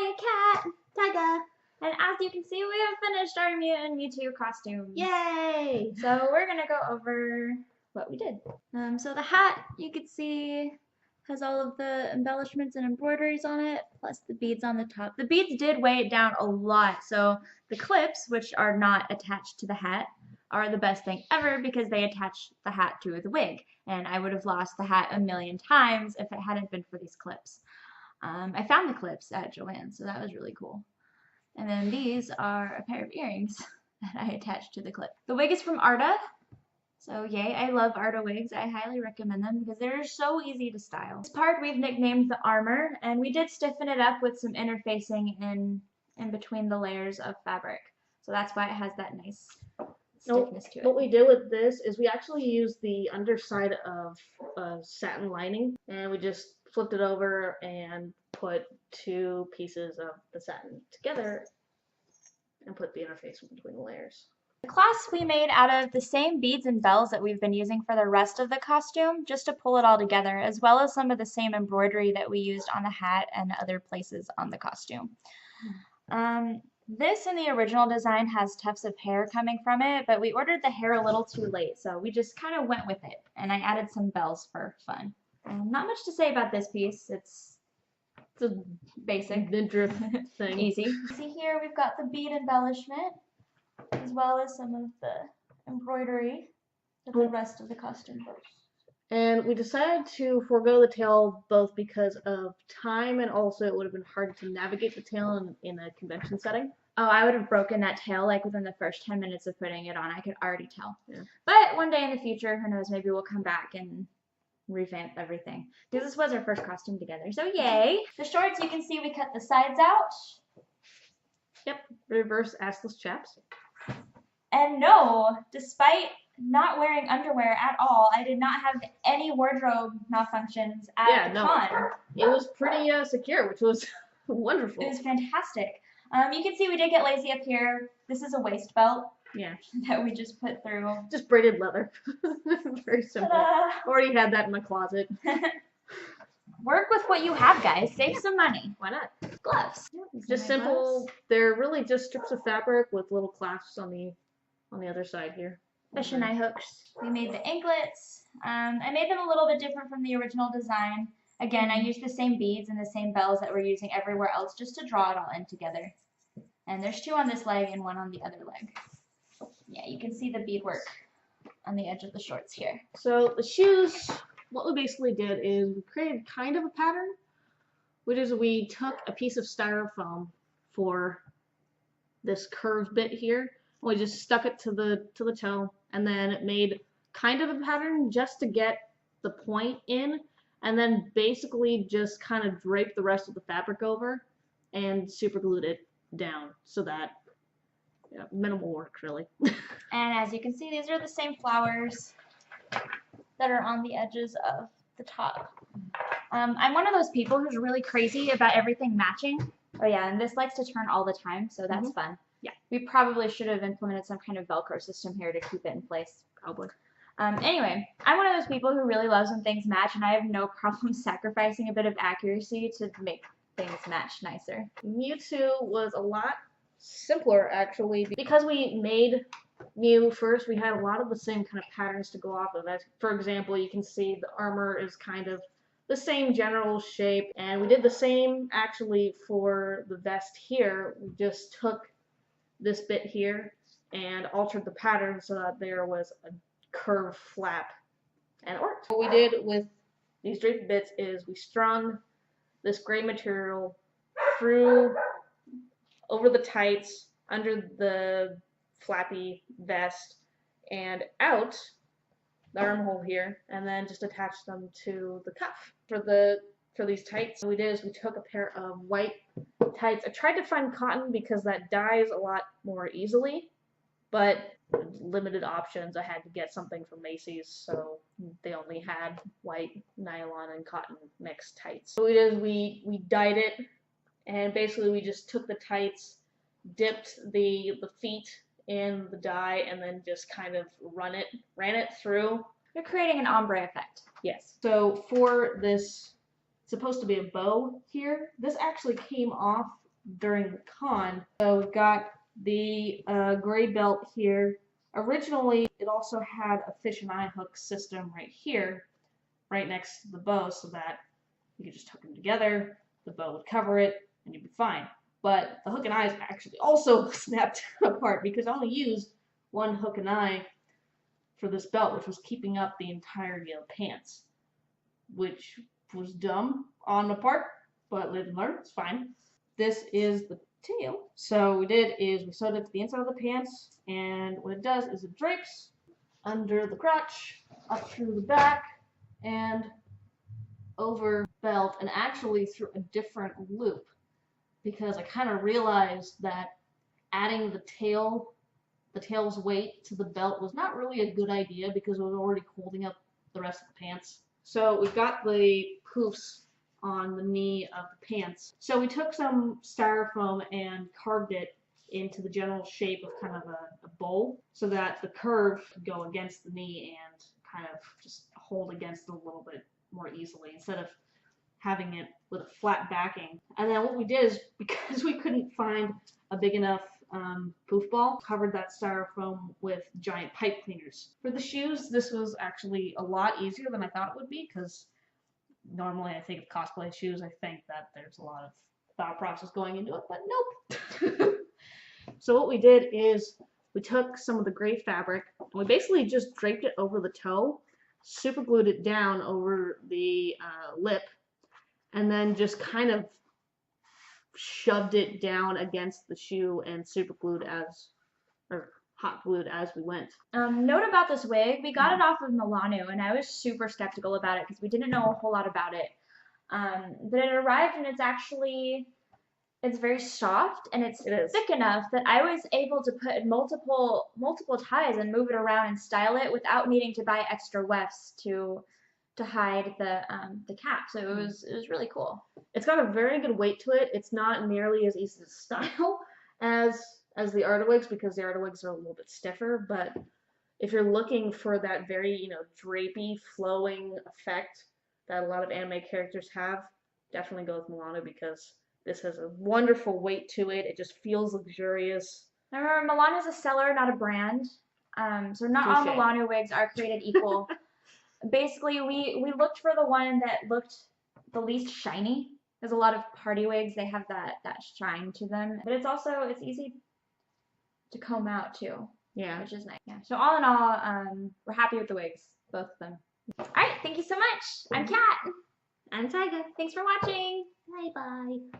Hi, Katt, Tygah, and as you can see, we have finished our Mewtwo costumes. Yay! So we're gonna go over what we did. So the hat, you can see, has all of the embellishments and embroideries on it, plus the beads on the top. The beads did weigh it down a lot, so the clips, which are not attached to the hat, are the best thing ever because they attach the hat to the wig, and I would have lost the hat a million times if it hadn't been for these clips. I found the clips at Joann's, so that was really cool. And then these are a pair of earrings that I attached to the clip. The wig is from Arta, so yay, I love Arta wigs. I highly recommend them because they're so easy to style. This part we've nicknamed the armor, and we did stiffen it up with some interfacing in between the layers of fabric. So that's why it has that nice stiffness to it. What we did with this is we actually used the underside of a satin lining, and we just flipped it over and put two pieces of the satin together and put the interface in between the layers. The clasp we made out of the same beads and bells that we've been using for the rest of the costume, just to pull it all together, as well as some of the same embroidery that we used on the hat and other places on the costume. This in the original design has tufts of hair coming from it, but we ordered the hair a little too late, so we just kind of went with it, and I added some bells for fun. Not much to say about this piece. It's a basic Midriff thing. Easy. See here, we've got the bead embellishment, as well as some of the embroidery that the rest of the costume does. And we decided to forego the tail both because of time and also it would have been hard to navigate the tail in a convention setting. Oh, I would have broken that tail like within the first 10 minutes of putting it on. I could already tell. Yeah. But one day in the future, who knows, maybe we'll come back and revamp everything. Because this was our first costume together, so yay! The shorts, you can see we cut the sides out. Yep, reverse assless chaps. And no, despite not wearing underwear at all, I did not have any wardrobe malfunctions at the con. It was pretty secure, which was wonderful. It was fantastic. You can see we did get lazy up here. This is a waist belt. Yeah. That we just put through. Just braided leather. Very simple. Already had that in my closet. Work with what you have, guys. Save some money. Why not? Gloves. Just simple. Gloves. They're really just strips of fabric with little clasps on the other side here. Fishing eye hooks. We made the anklets. I made them a little bit different from the original design. Again, I used the same beads and the same bells that we're using everywhere else just to draw it all in together. And there's two on this leg and one on the other leg. Yeah, you can see the beadwork on the edge of the shorts here. So the shoes, what we basically did is we created kind of a pattern, which is we took a piece of styrofoam for this curved bit here. We just stuck it to the toe and then it made kind of a pattern just to get the point in, and then basically just kind of draped the rest of the fabric over and super glued it down so that minimal work really. And as you can see, these are the same flowers that are on the edges of the top. I'm one of those people who's really crazy about everything matching. Oh yeah, and this likes to turn all the time, so that's fun. Yeah, we probably should have implemented some kind of Velcro system here to keep it in place. Probably. Anyway, I'm one of those people who really loves when things match, and I have no problem sacrificing a bit of accuracy to make things match nicer. Mewtwo was a lot simpler actually because we made Mew first. We had a lot of the same kind of patterns to go off of. As for example, you can see the armor is kind of the same general shape, and we did the same actually for the vest here. We just took this bit here and altered the pattern so that there was a curved flap, and it worked. What we did with these draped bits is we strung this gray material through over the tights, under the flappy vest, and out the armhole here, and then just attached them to the cuff. For these tights, what we did is we took a pair of white tights. I tried to find cotton because that dyes a lot more easily, but limited options. I had to get something from Macy's, so they only had white, nylon, and cotton mixed tights. So what we did is we dyed it, and basically we just took the tights, dipped the feet in the dye, and then just kind of ran it through. You're creating an ombre effect. Yes. So for this, it's supposed to be a bow here. This actually came off during the con. So we've got the gray belt here. Originally, it also had a fish and eye hook system right here, right next to the bow, so that you could just hook them together, the bow would cover it, and you'd be fine. But the hook and eyes actually also snapped apart because I only used one hook and eye for this belt, which was keeping up the entirety of the pants, which was dumb on the part, but live and learn, it's fine. This is the tail. So what we did is we sewed it to the inside of the pants, and what it does is it drapes under the crotch, up through the back, and over belt, and actually through a different loop, because I kind of realized that adding the tail's weight to the belt was not really a good idea because it was already holding up the rest of the pants. So we've got the poofs on the knee of the pants. So we took some styrofoam and carved it into the general shape of kind of a bowl so that the curve could go against the knee and kind of just hold against it a little bit more easily instead of having it with a flat backing. And then what we did is, because we couldn't find a big enough poof ball, covered that styrofoam with giant pipe cleaners. For the shoes, this was actually a lot easier than I thought it would be, because normally I think of cosplay shoes, I think that there's a lot of thought process going into it, but nope. So what we did is we took some of the gray fabric and we basically just draped it over the toe, super glued it down over the lip, and then just kind of shoved it down against the shoe and super glued or hot glued as we went. Note about this wig, we got it off of Milano, and I was super skeptical about it because we didn't know a whole lot about it. But it arrived, and it's very soft, and it's thick enough that I was able to put multiple ties and move it around and style it without needing to buy extra wefts to hide the cap. So it was really cool. It's got a very good weight to it. It's not nearly as easy to style as the Arda wigs, because the Arda wigs are a little bit stiffer, but if you're looking for that very, drapey, flowing effect that a lot of anime characters have, definitely go with Milano, because this has a wonderful weight to it. It just feels luxurious. Remember, Milano's a seller, not a brand. So not all Milano wigs are created equal. Basically, we looked for the one that looked the least shiny. There's a lot of party wigs, they have that shine to them. But it's easy to comb out too. Yeah. Which is nice. Yeah. So all in all, we're happy with the wigs, both of them. Alright, thank you so much. I'm Kat. I'm Tygah. Thanks for watching. Bye bye.